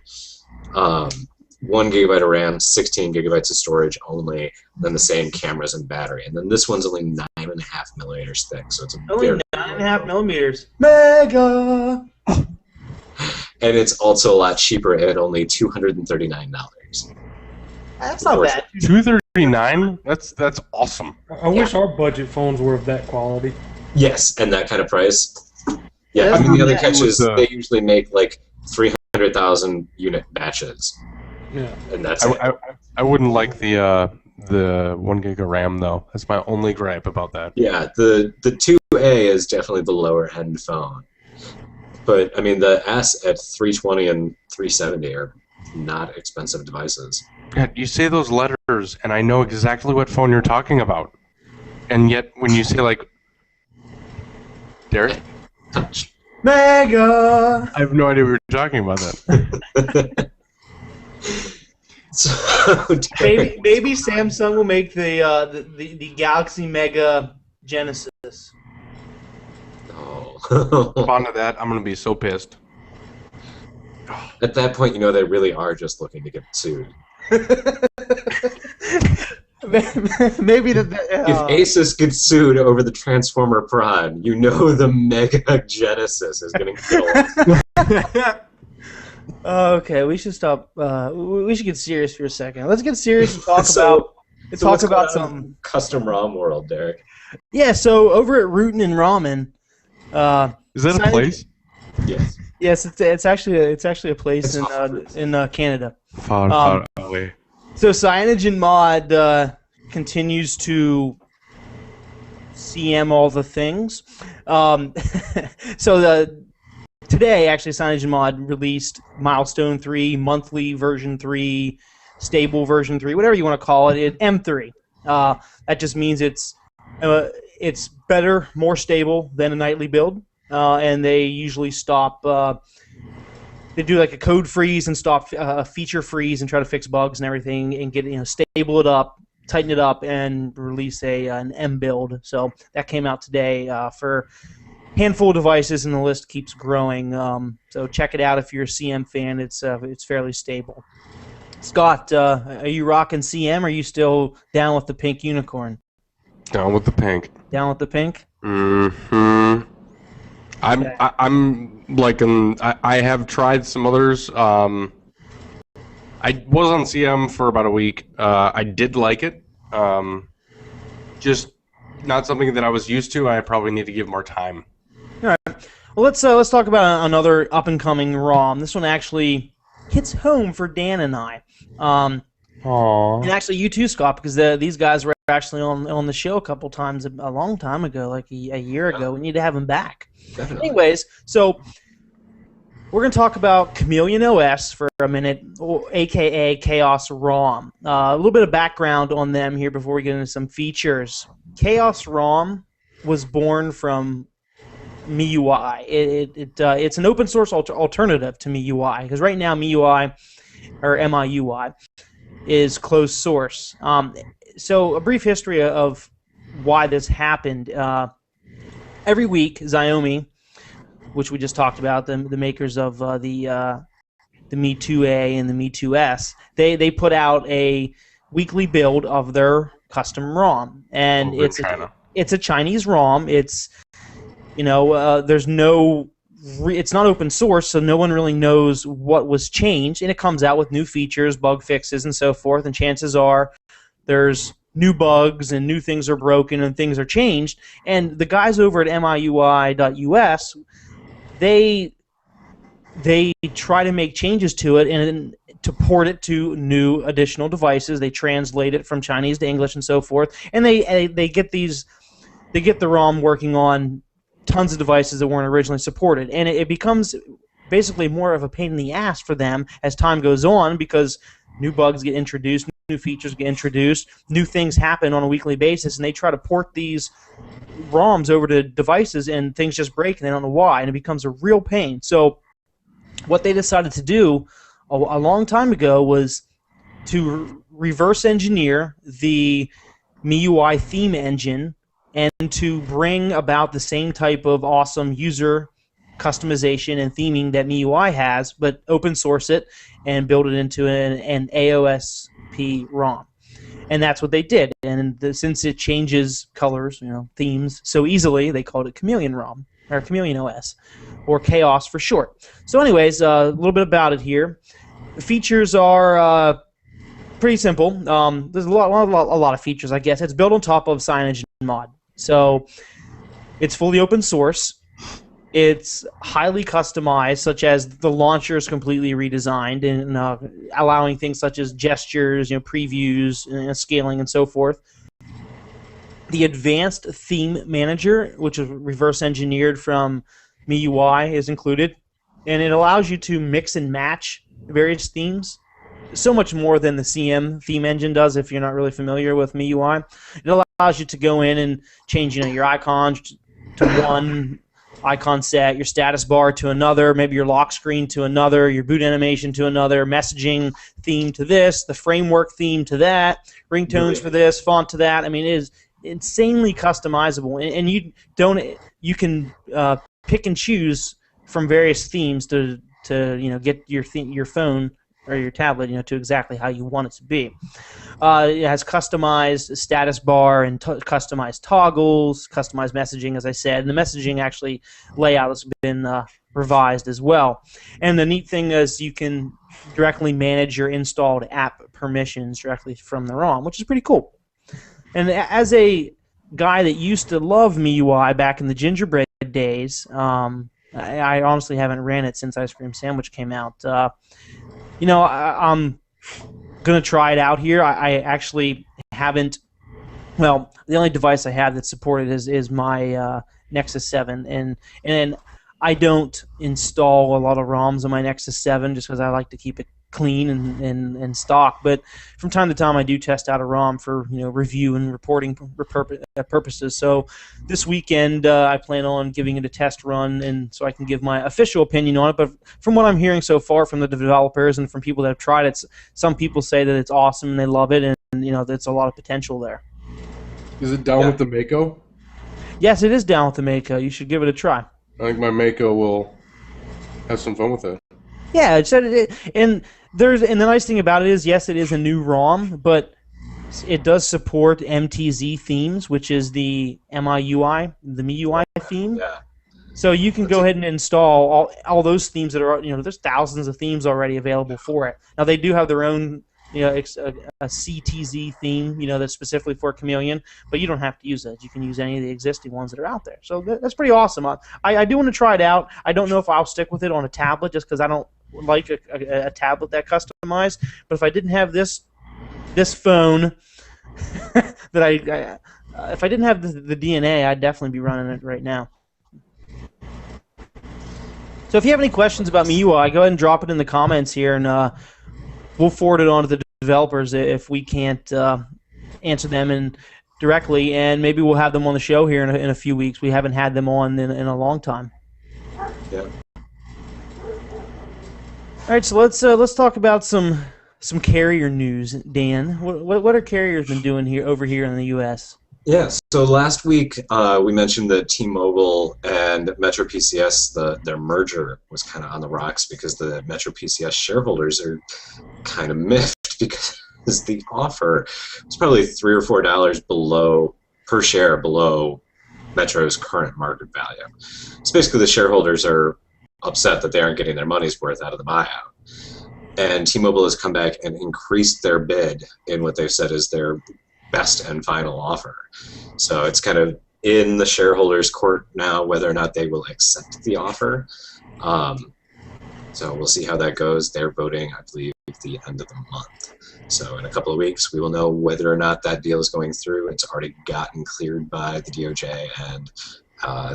1 gigabyte of RAM, 16 gigabytes of storage only, then the same cameras and battery. And then this one's only 9.5 millimeters thick, so it's a Only very 9.5 millimeters. Mega. and it's also a lot cheaper at only $239. That's not bad. $239? That's awesome. I wish our budget phones were of that quality. Yes, and that kind of price. Yeah, That's I mean, the other not bad. catch is With the- they usually make like 300,000 unit batches, Yeah. and that's it. I wouldn't like the 1 gig of RAM though. That's my only gripe about that. Yeah, the 2A is definitely the lower end phone. But I mean, the S at 320 and 370 are not expensive devices. God, you say those letters, and I know exactly what phone you're talking about. And yet, when you say like, Derek, Touch. Mega. I have no idea what you're talking about. Then So, Maybe Samsung will make the Galaxy Mega Genesis. Oh. on to that, I'm gonna be so pissed. At that point, you know they really are just looking to get sued. maybe If Asus gets sued over the Transformer Prime, you know the Mega Genesis is getting killed. Okay, we should stop. We should get serious for a second. Let's get serious and talk So about what's going on some in custom ROM world, Derek? Yeah. So over at Rootin' and Ramen, Is that a place? Yes. yes, it's actually a place in Canada. Far away. So CyanogenMod continues to CM all the things. Today, actually, CyanogenMod released Milestone 3, Monthly version 3, Stable version 3, whatever you want to call it, M3. That just means it's better, more stable than a nightly build, and they usually stop. They do like a code freeze and stop a feature freeze and try to fix bugs and everything and get stable it up, tighten it up, and release an M build. So that came out today for handful of devices, and the list keeps growing. So check it out if you're a CM fan. It's fairly stable. Scott, are you rocking CM? Or are you still down with the pink unicorn? Down with the pink. Down with the pink? Mm-hmm. Okay. I'm like I have tried some others. I was on CM for about a week. I did like it. Just not something that I was used to. I probably need to give more time. All right. Well, let's talk about another up-and-coming ROM. This one actually hits home for Dan and I. Aww. And actually, you too, Scott, because these guys were actually on the show a couple times a long time ago, like a year ago. We need to have them back. Definitely. Anyways, so we're going to talk about Chameleon OS for a minute, a.k.a. Chaos ROM. A little bit of background on them here before we get into some features. Chaos ROM was born from MIUI. It's an open source alternative to MIUI, because right now MIUI, or MIUI, is closed source. So a brief history of why this happened. Every week, Xiaomi, which we just talked about, the makers of the Mi 2A and the Mi 2S, they put out a weekly build of their custom ROM, and it's a Chinese ROM. It's there's no. It's not open source, so no one really knows what was changed, and it comes out with new features, bug fixes, and so forth, and chances are there's new bugs and new things are broken and things are changed, and the guys over at MIUI.us, they try to make changes to it and to port it to new additional devices. They translate it from Chinese to English and so forth, and they get the ROM working on tons of devices that weren't originally supported, and it becomes basically more of a pain in the ass for them as time goes on, because new bugs get introduced, new features get introduced, new things happen on a weekly basis, and they try to port these ROMs over to devices, and things just break, and they don't know why, and it becomes a real pain. So what they decided to do a long time ago was to reverse engineer the MIUI theme engine and to bring about the same type of awesome user customization and theming that MIUI has, but open source it and build it into an AOSP ROM. And that's what they did. And since it changes colors, themes so easily, they called it Chameleon ROM, or Chameleon OS, or Chaos for short. So anyways, a little bit about it here. The features are pretty simple. There's a lot of features, I guess. It's built on top of CyanogenMod. So it's fully open source. It's highly customized, such as the launcher is completely redesigned and allowing things such as gestures, previews, scaling, and so forth. The advanced theme manager, which is reverse engineered from MIUI, is included, and it allows you to mix and match various themes. So much more than the CM theme engine does if you're not really familiar with MIUI. It allows you to go in and change your icons to one icon set, your status bar to another, maybe your lock screen to another, your boot animation to another, messaging theme to this, the framework theme to that, ringtones for this, font to that. I mean, it is insanely customizable, and you can pick and choose from various themes to get your phone or your tablet, to exactly how you want it to be. It has customized status bar and customized toggles, customized messaging, as I said, and the messaging actually layout has been revised as well. And the neat thing is you can directly manage your installed app permissions directly from the ROM, which is pretty cool. And as a guy that used to love MIUI back in the gingerbread days, I honestly haven't ran it since Ice Cream Sandwich came out. I'm going to try it out here. I actually haven't. Well, the only device I have that's supported is my Nexus 7, and I don't install a lot of ROMs on my Nexus 7 just because I like to keep it clean and stock. But from time to time, I do test out a ROM for review and reporting purposes. So this weekend, I plan on giving it a test run, and so I can give my official opinion on it. But from what I'm hearing so far from the developers and from people that have tried it, some people say that it's awesome and they love it, and there's a lot of potential there. Is it down with the Mako? Yes, it is down with the Mako. You should give it a try. I think my Mako will have some fun with it. Yeah, and the nice thing about it is, yes, it is a new ROM, but it does support MTZ themes, which is the MIUI, the MIUI theme. Yeah. So you can go ahead and install all those themes that are, there's thousands of themes already available for it. Now they do have their own, a CTZ theme, that's specifically for Chameleon, but you don't have to use that. You can use any of the existing ones that are out there. So that's pretty awesome. I do want to try it out. I don't know if I'll stick with it on a tablet just because I don't like a tablet that customized. But if I didn't have this phone, if I didn't have the DNA, I'd definitely be running it right now. So if you have any questions about MIUI, go ahead and drop it in the comments here, and we'll forward it on to the developers if we can't answer them directly, and maybe we'll have them on the show here in a few weeks. We haven't had them on in a long time. Yeah. All right, so let's talk about some carrier news, Dan. What are carriers been doing over here in the U.S.? Yeah, so last week we mentioned that T-Mobile and Metro PCS, their merger was kind of on the rocks because the Metro PCS shareholders are kind of miffed because the offer was probably $3 or $4 per share below Metro's current market value. So basically the shareholders are upset that they aren't getting their money's worth out of the buyout. And T-Mobile has come back and increased their bid in what they've said is their best and final offer. So it's kind of in the shareholders' court now whether or not they will accept the offer. So we'll see how that goes. They're voting, I believe, at the end of the month. So in a couple of weeks, we will know whether or not that deal is going through. It's already gotten cleared by the DOJ and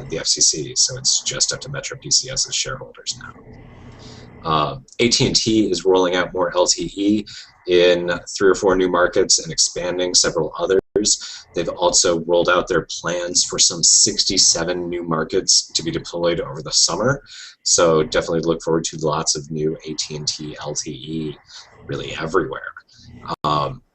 the FCC, so it's just up to Metro PCS's shareholders now. AT&T is rolling out more LTE in 3 or 4 new markets and expanding several others. They've also rolled out their plans for some 67 new markets to be deployed over the summer. So definitely look forward to lots of new AT&T LTE really everywhere.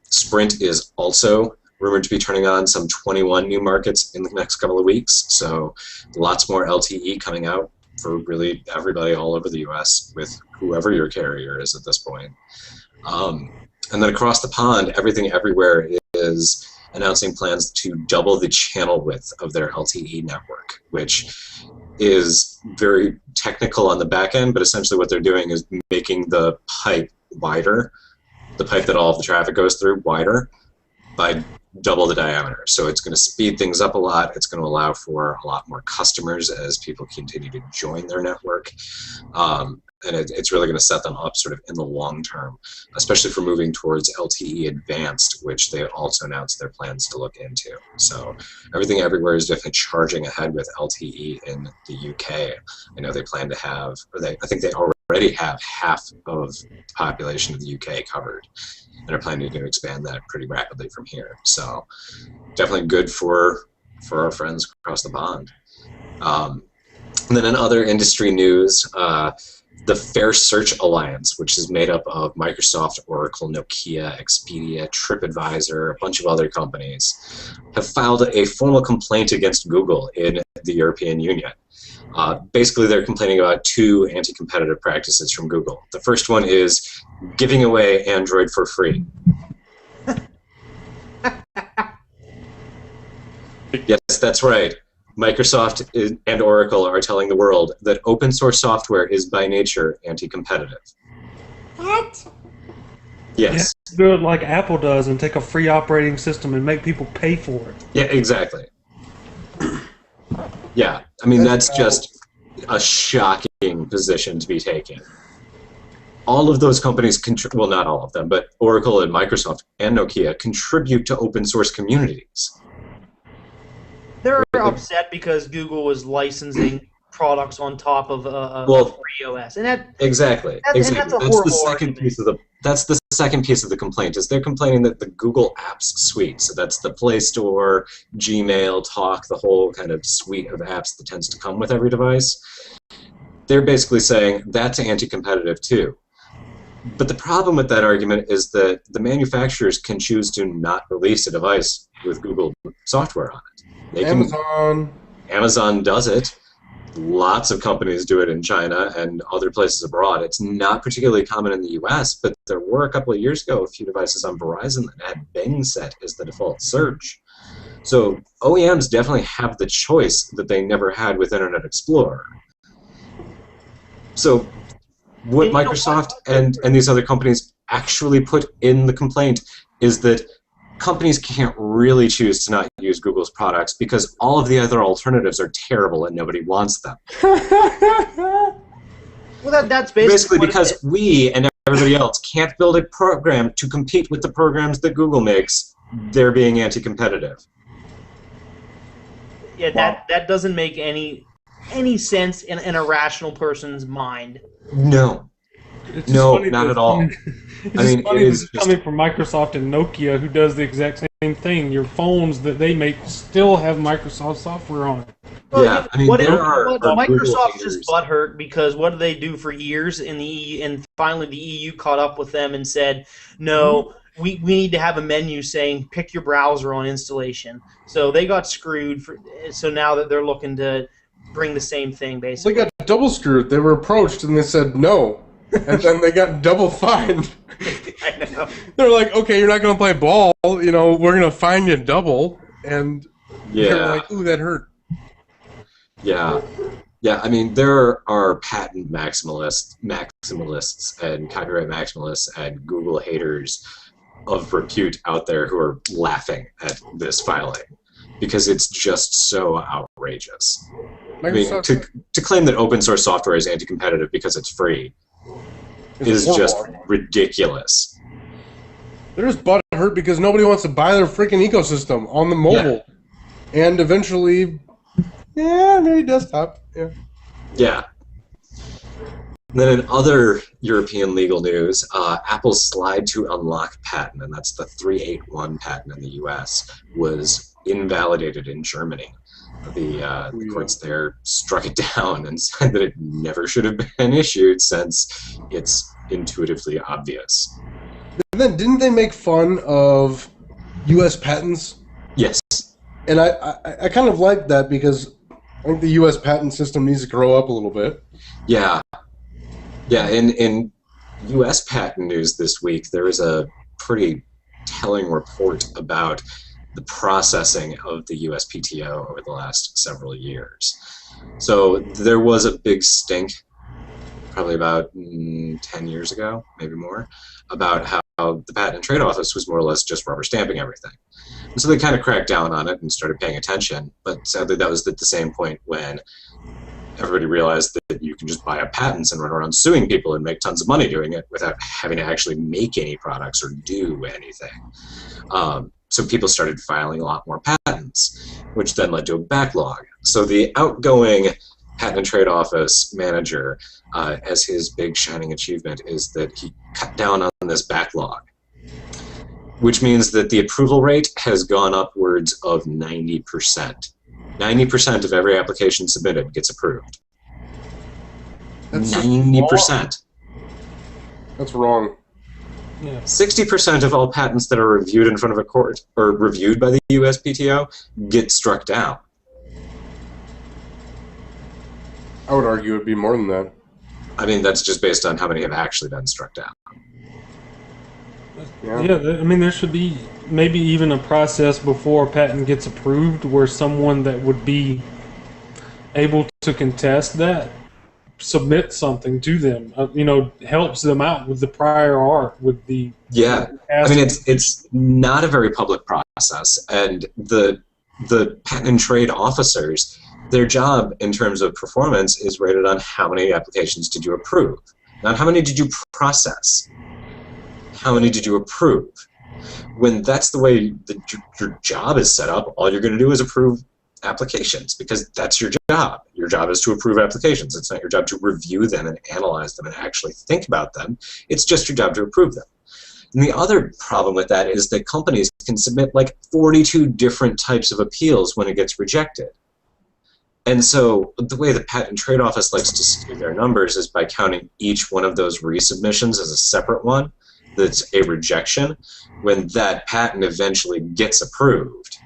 Sprint is also rumored to be turning on some 21 new markets in the next couple of weeks. So lots more LTE coming out for really everybody all over the U.S. with whoever your carrier is at this point. And then across the pond, Everything Everywhere is announcing plans to double the channel width of their LTE network, which is very technical on the back end, but essentially what they're doing is making the pipe wider, the pipe that all of the traffic goes through wider by double the diameter. So it's going to speed things up a lot. It's going to allow for a lot more customers as people continue to join their network. And it's really going to set them up sort of in the long term, especially for moving towards LTE Advanced, which they also announced their plans to look into. So Everything Everywhere is definitely charging ahead with LTE in the UK. I know they plan to have, I think they already have half of the population of the UK covered, and are planning to expand that pretty rapidly from here. So definitely good for our friends across the pond. And then in other industry news, the Fair Search Alliance, which is made up of Microsoft, Oracle, Nokia, Expedia, TripAdvisor, a bunch of other companies, have filed a formal complaint against Google in the European Union. Basically, they're complaining about two anti-competitive practices from Google. The first one is giving away Android for free. Yes, that's right. Microsoft and Oracle are telling the world that open source software is by nature anti-competitive. What? Yes. Do it like Apple does and take a free operating system and make people pay for it. Yeah, exactly. Yeah, I mean, that's just a shocking position to be taken. All of those companies, well, not all of them, but Oracle and Microsoft and Nokia contribute to open source communities. They're upset because Google was licensing products on top of free OS, and that exactly. That's a horrible argument. That's the second piece of the complaint. Is they're complaining that the Google Apps suite, so that's the Play Store, Gmail, Talk, the whole kind of suite of apps that tends to come with every device. They're basically saying that's anti-competitive too. But the problem with that argument is that the manufacturers can choose to not release a device with Google software on it. Amazon does it. Lots of companies do it in China and other places abroad. It's not particularly common in the US, but there were a couple of years ago a few devices on Verizon that had Bing set as the default search. So OEMs definitely have the choice that they never had with Internet Explorer. So what Microsoft and these other companies actually put in the complaint is that companies can't really choose to not use Google's products because all of the other alternatives are terrible and nobody wants them. Well, that's basically because we and everybody else can't build a program to compete with the programs that Google makes. They're being anti-competitive. Yeah, that doesn't make any sense in a rational person's mind. No. No, not at all. I mean, it is coming from Microsoft and Nokia, who does the exact same thing. Your phones that they make still have Microsoft software on it. Well, yeah, I mean, Microsoft's just butthurt because what did they do for years in the EU, and finally the EU caught up with them and said, no, we need to have a menu saying pick your browser on installation. So they got screwed. So now that they're looking to bring the same thing, basically. They got double screwed. They were approached and they said no. And then they got double fined. I know. They're like, okay, you're not going to play ball. You know, we're going to fine you double. And they're like, ooh, that hurt. Yeah. Yeah, I mean, there are patent maximalists and copyright maximalists and Google haters of repute out there who are laughing at this filing because it's just so outrageous. I mean, to claim that open source software is anti-competitive because it's free is just ridiculous. They're just butt hurt because nobody wants to buy their freaking ecosystem on the mobile. Yeah. And eventually, maybe desktop. Yeah. And then in other European legal news, Apple's slide to unlock patent, and that's the 381 patent in the US, was invalidated in Germany. The courts there struck it down and said that it never should have been issued since it's intuitively obvious. And then didn't they make fun of U.S. patents? Yes. And I kind of like that because I think the U.S. patent system needs to grow up a little bit. Yeah. Yeah, in U.S. patent news this week, there was a pretty telling report about the processing of the USPTO over the last several years. So there was a big stink, probably about 10 years ago, maybe more, about how the Patent and Trade Office was more or less just rubber stamping everything. And so they kind of cracked down on it and started paying attention, but sadly that was at the same point when everybody realized that you can just buy up patents and run around suing people and make tons of money doing it without having to actually make any products or do anything. So people started filing a lot more patents, which then led to a backlog. So the outgoing Patent and Trade Office manager, as his big shining achievement, is that he cut down on this backlog, which means that the approval rate has gone upwards of 90%. 90% of every application submitted gets approved. That's 90%. That's wrong. Yeah. 60% of all patents that are reviewed in front of a court or reviewed by the USPTO get struck down. I would argue it'd be more than that. I mean, that's just based on how many have actually been struck down. Yeah, I mean, there should be maybe even a process before a patent gets approved where someone that would be able to contest that submit something to them, helps them out with the prior art, with the... Yeah, I mean, it's not a very public process, and the patent and trade officers, their job in terms of performance is rated on how many applications did you approve, not how many did you process. How many did you approve? When that's the way your job is set up, all you're going to do is approve applications, because that's your job. Your job is to approve applications. It's not your job to review them and analyze them and actually think about them. It's just your job to approve them. And the other problem with that is that companies can submit like 42 different types of appeals when it gets rejected. And so the way the Patent and Trade Office likes to skew their numbers is by counting each one of those resubmissions as a separate one that's a rejection. When that patent eventually gets approved,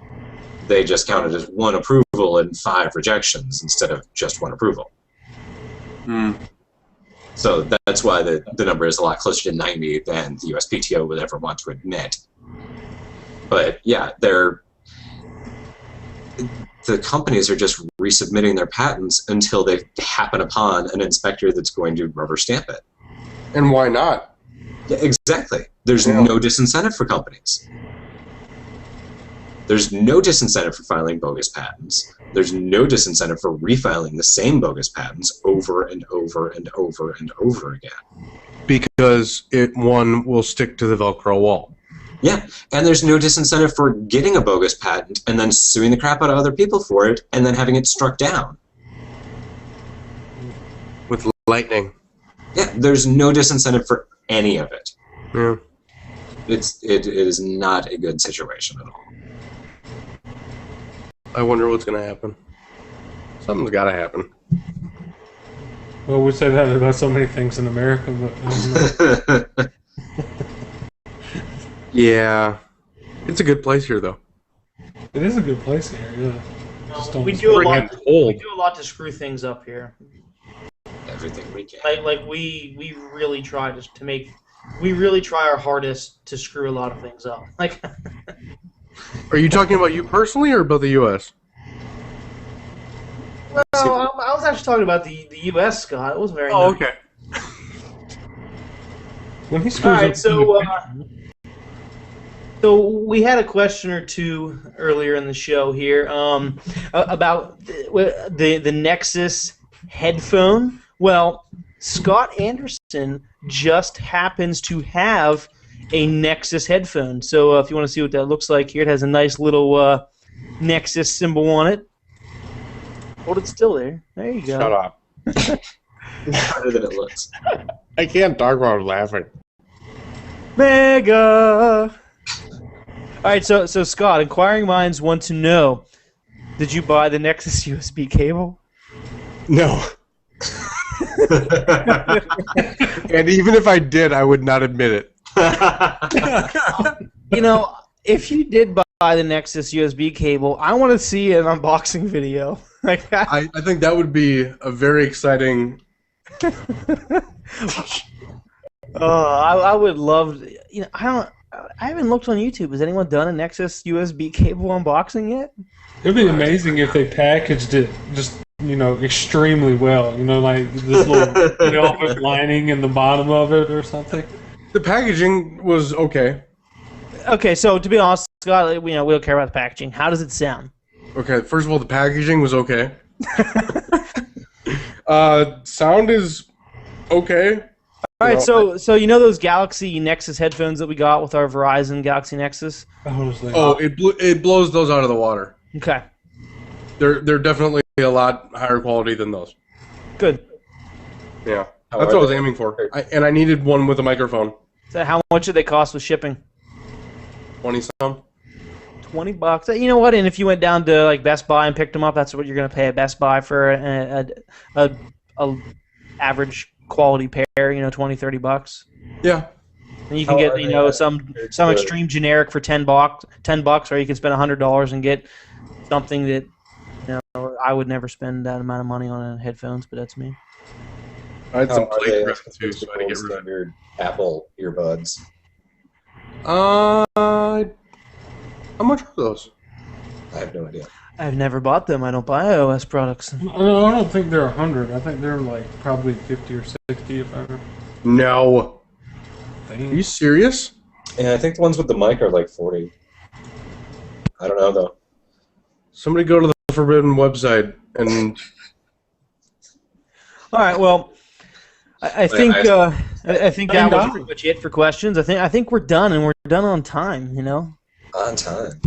they just count it as one approval and 5 rejections instead of just one approval. So that's why the number is a lot closer to 90 than the USPTO would ever want to admit. But yeah, the companies are just resubmitting their patents until they happen upon an inspector that's going to rubber stamp it. And why not? Yeah, exactly. There's no disincentive for companies. There's no disincentive for filing bogus patents. There's no disincentive for refiling the same bogus patents over and over and over and over again. Because one will stick to the Velcro wall. Yeah, and there's no disincentive for getting a bogus patent and then suing the crap out of other people for it and then having it struck down. With lightning. Yeah, there's no disincentive for any of it. Yeah. It is not a good situation at all. I wonder what's going to happen. Something's got to happen. Well, we say that about so many things in America, but I don't know. Yeah. It's a good place here, though. It is a good place here, yeah. No, we do a lot to screw things up here. Everything we can. Like we really try we really try our hardest to screw a lot of things up. Like, Are you talking about you personally or about the U.S.? well, I was actually talking about the U.S., Scott. It wasn't very nice. Oh, okay. When he All screws right, up, so we had a question or two earlier in the show here about the Nexus headphone. Well, Scott Anderson just happens to have a Nexus headphone. So if you want to see what that looks like here, it has a nice little Nexus symbol on it. Hold it still there. There you go. Shut up. Harder than it looks. I can't talk while I'm laughing. Mega! All right, so Scott, inquiring minds want to know, did you buy the Nexus USB cable? No. And even if I did, I would not admit it. You know, if you did buy the Nexus USB cable, I want to see an unboxing video. Like that. I think that would be a very exciting... I would love. You know, I haven't looked on YouTube. Has anyone done a Nexus USB cable unboxing yet? it'd be amazing if they packaged it just, extremely well. Like this little velvet lining in the bottom of it or something. The packaging was okay. Okay, so to be honest, Scott, we don't care about the packaging. How does it sound? Okay, first of all, the packaging was okay. Sound is okay. All right, so those Galaxy Nexus headphones that we got with our Verizon Galaxy Nexus? It blows those out of the water. Okay. They're definitely a lot higher quality than those. Good. Yeah, that's what I was aiming for. I needed one with a microphone. So how much did they cost with shipping? 20-some. $20. You know what? And if you went down to like Best Buy and picked them up, that's what you're going to pay at Best Buy for a average quality pair. $20-$30. Yeah. And you can get some extreme generic for $10, or you can spend $100 and get something that I would never spend that amount of money on headphones, but that's me. I had some Are plate they grip too, supposed to so I had to be get rid of it. standard Apple earbuds? How much are those? I have no idea. I've never bought them. I don't buy iOS products. I don't think they're 100. I think they're like probably 50 or 60 if I remember. No. Are you serious? Yeah, I think the ones with the mic are like 40. I don't know though. Somebody go to the Forbidden website and All right. Well, I think that was pretty much it for questions. I think we're done, and we're done on time. You know. On time.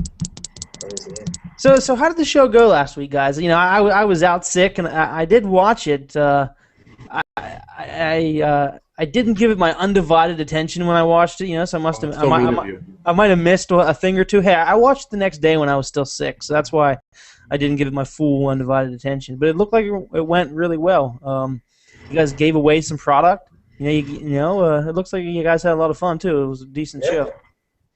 So how did the show go last week, guys? You know, I was out sick, and I did watch it. I didn't give it my undivided attention when I watched it. You know, so I must have I might have missed a thing or two. Hey, I watched it the next day when I was still sick, so that's why I didn't give it my full undivided attention. But it looked like it went really well. You guys gave away some product. You know, it looks like you guys had a lot of fun too. It was a decent show.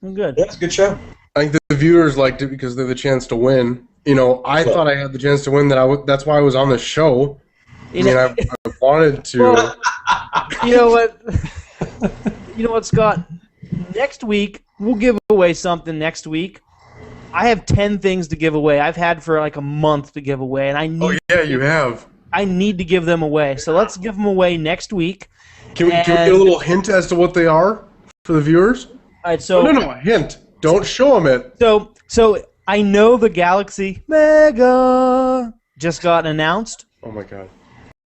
Good. Yeah, it's a good show. I think the viewers liked it because they had the chance to win. You know, I thought I had the chance to win. That's why I was on the show. I wanted to. Well, you know what? You know what, Scott? Next week we'll give away something. Next week, I have 10 things to give away. I've had for like a month to give away, and I need. Oh yeah, you have. I need to give them away. So let's give them away next week. Can we get a little hint as to what they are for the viewers? All right. So No, a hint. Don't show them it. So I know the Galaxy Mega just got announced. Oh my god.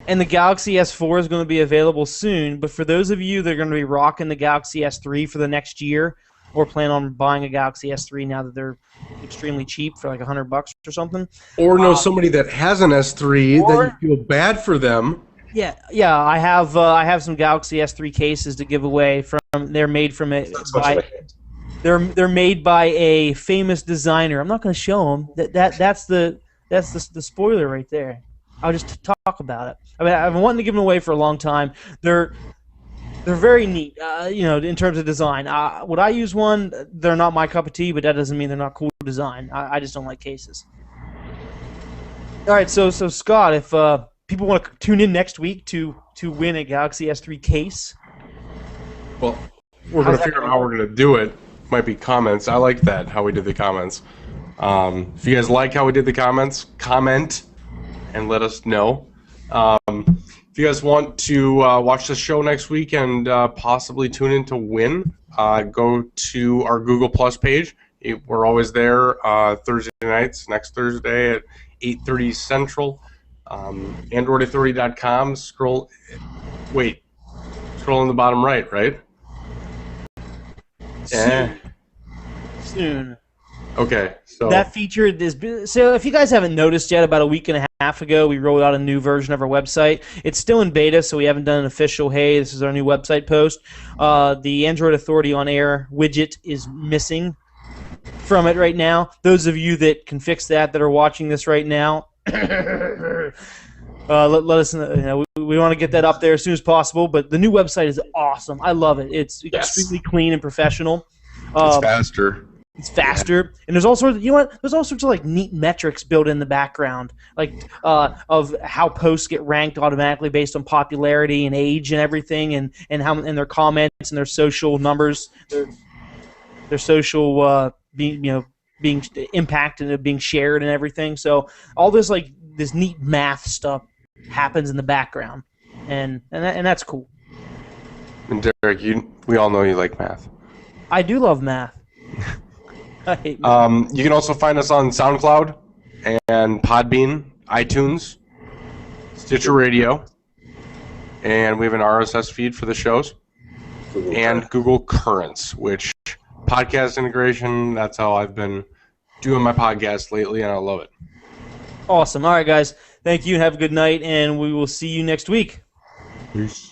And the Galaxy S4 is going to be available soon, but for those of you that are going to be rocking the Galaxy S3 for the next year, or plan on buying a Galaxy S3 now that they're extremely cheap for like $100 or something, or know somebody that has an S3 that you feel bad for them. Yeah, I have some Galaxy S3 cases to give away from. They're made from it. They're made by a famous designer. I'm not going to show them. That's the spoiler right there. I'll just talk about it. I mean, I've been wanting to give them away for a long time. They're very neat, in terms of design. Would I use one? They're not my cup of tea, but that doesn't mean they're not cool design. I just don't like cases. All right, so Scott, if people want to tune in next week to win a Galaxy S3 case, well, we're going to figure out how we're going to do it. Might be comments. I like that, how we did the comments. If you guys like how we did the comments, comment and let us know. If you guys want to watch the show next week and possibly tune in to win, go to our Google Plus page. We're always there Thursday nights, next Thursday at 8:30 Central. AndroidAuthority.com. Scroll on the bottom right? Soon. Okay, so that feature is. So if you guys haven't noticed yet, about a week and a half ago, we rolled out a new version of our website. It's still in beta, so we haven't done an official, hey, this is our new website post. The Android Authority on Air widget is missing from it right now. Those of you that can fix that are watching this right now, let us know. We want to get that up there as soon as possible, but the new website is awesome. I love it. It's extremely clean and professional. It's faster. It's faster, and there's all sorts. There's all sorts of like neat metrics built in the background, like of how posts get ranked automatically based on popularity and age and everything, and their comments and their social numbers, their social being impacted and being shared and everything. So all this this neat math stuff happens in the background, and that's cool. And Derek, we all know you like math. I do love math. I hate math. You can also find us on SoundCloud and Podbean, iTunes, Stitcher Radio, and we have an RSS feed for the shows, and Google Currents, which podcast integration, that's how I've been doing my podcast lately, and I love it. Awesome. All right, guys. Thank you, and have a good night, and we will see you next week. Peace.